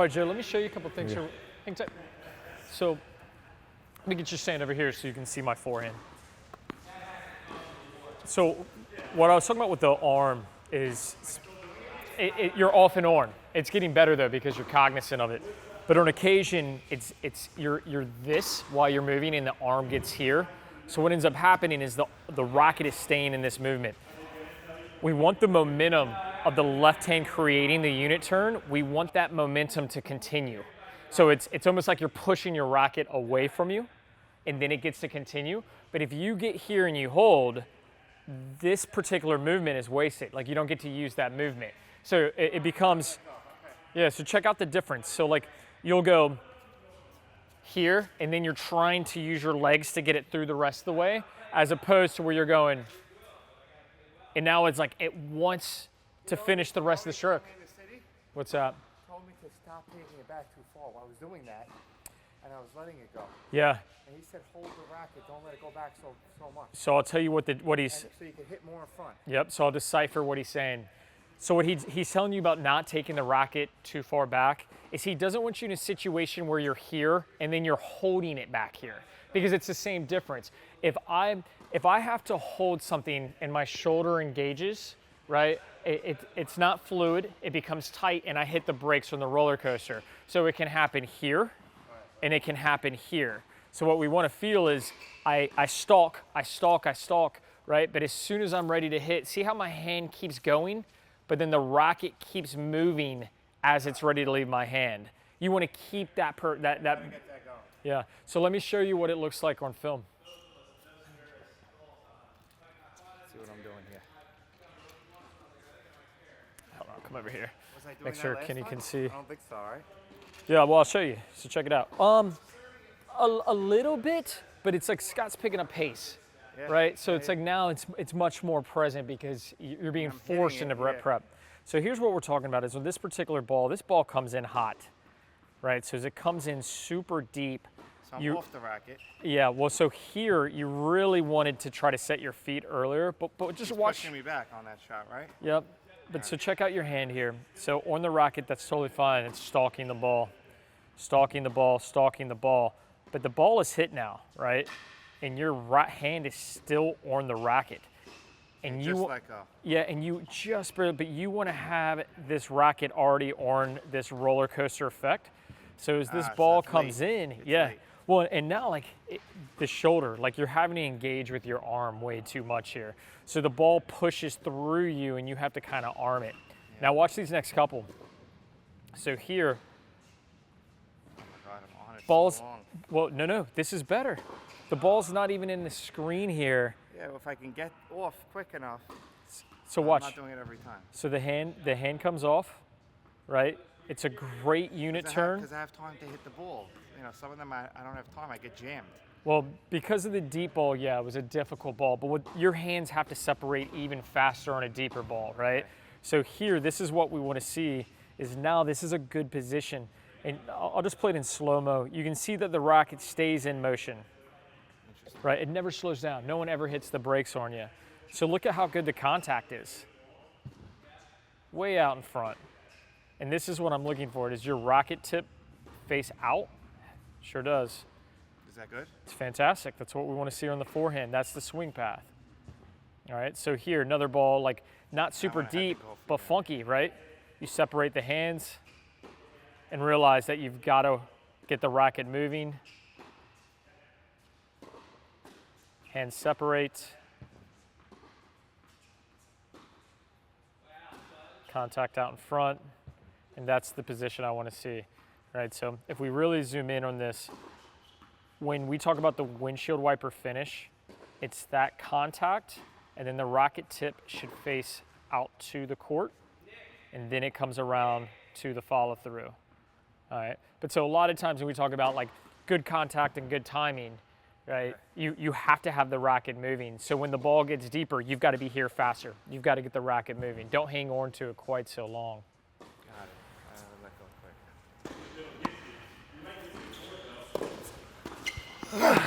All right, Joe, let me show you a couple things here. Hang tight. So let me get you stand over here so you can see my forehand. So what I was talking about with the arm is you're off and on. It's getting better though because you're cognizant of it. But on occasion, you're this while you're moving and the arm gets here. So what ends up happening is the racket is staying in this movement. We want the momentum of the left hand creating the unit turn. We want that momentum to continue. So it's almost like you're pushing your racket away from you and then it gets to continue. But if you get here and you hold, this particular movement is wasted. Like you don't get to use that movement. So it becomes, yeah, so check out the difference. So like you'll go here and then you're trying to use your legs to get it through the rest of the way, as opposed to where you're going, and now it's like it wants to finish the rest of the stroke. What's that? Told me to stop taking it back too far. Well, I was doing that and I was letting it go. Yeah. And he said hold the racket, don't let it go back so much. So I'll tell you what he's, so you can hit more in front. Yep, so I'll decipher what he's saying. So what he's telling you about not taking the racket too far back is he doesn't want you in a situation where you're here and then you're holding it back here, because it's the same difference. If I have to hold something and my shoulder engages, right, it's not fluid, it becomes tight and I hit the brakes on the roller coaster. So it can happen here and it can happen here. So what we want to feel is I stalk, right? But as soon as I'm ready to hit, see how my hand keeps going? But then the racket keeps moving as it's ready to leave my hand. You want to keep that yeah. So let me show you what it looks like on film. See what I'm doing here. Hold on, come over here. Was I doing Make sure that Kenny last can time? see. I don't think so, right? Yeah, well, I'll show you. So check it out. A little bit, but it's like Scott's picking up pace. Yeah, right? So it's like now it's much more present because you're being forced into prep. So here's what we're talking about is with this particular ball, this ball comes in hot, right? So as it comes in super deep. So I'm off the racket. Yeah, well, so here you really wanted to try to set your feet earlier, but just watch. Pushing me back on that shot, right? Yep. But so check out your hand here. So on the racket, that's totally fine. It's stalking the ball, stalking the ball, stalking the ball. But the ball is hit now, right? And your right hand is still on the racket. And you, yeah, and you just barely, but you want to have this racket already on this roller coaster effect. So as this ball comes in, yeah. Well, and now like the shoulder, like you're having to engage with your arm way too much here. So the ball pushes through you and you have to kind of arm it. Yeah. Now watch these next couple. So here, oh my God, I'm on it ball's, so long. Well, no, this is better. The ball's not even in the screen here. Yeah, well, if I can get off quick enough. So watch. I'm not doing it every time. So the hand comes off, right? It's a great unit turn. Because I have time to hit the ball. You know, some of them I don't have time. I get jammed. Well, because of the deep ball, yeah, it was a difficult ball. But what, your hands have to separate even faster on a deeper ball, right? So here, this is what we want to see. Is now this is a good position, and I'll just play it in slow-mo. You can see that the racket stays in motion. Right, it never slows down. No one ever hits the brakes on you. So look at how good the contact is. Way out in front. And this is what I'm looking for. Does your racket tip face out? Sure does. Is that good? It's fantastic. That's what we want to see on the forehand. That's the swing path. All right, so here, another ball, like not super deep, but funky, right? You separate the hands and realize that you've got to get the racket moving. Hands separate. Contact out in front. And that's the position I want to see. Right, so if we really zoom in on this, when we talk about the windshield wiper finish, it's that contact, and then the racket tip should face out to the court, and then it comes around to the follow through. All right, but so a lot of times when we talk about like good contact and good timing, right? You have to have the racket moving. So when the ball gets deeper, you've got to be here faster. You've got to get the racket moving. Don't hang on to it quite so long. Got it. Let go quick.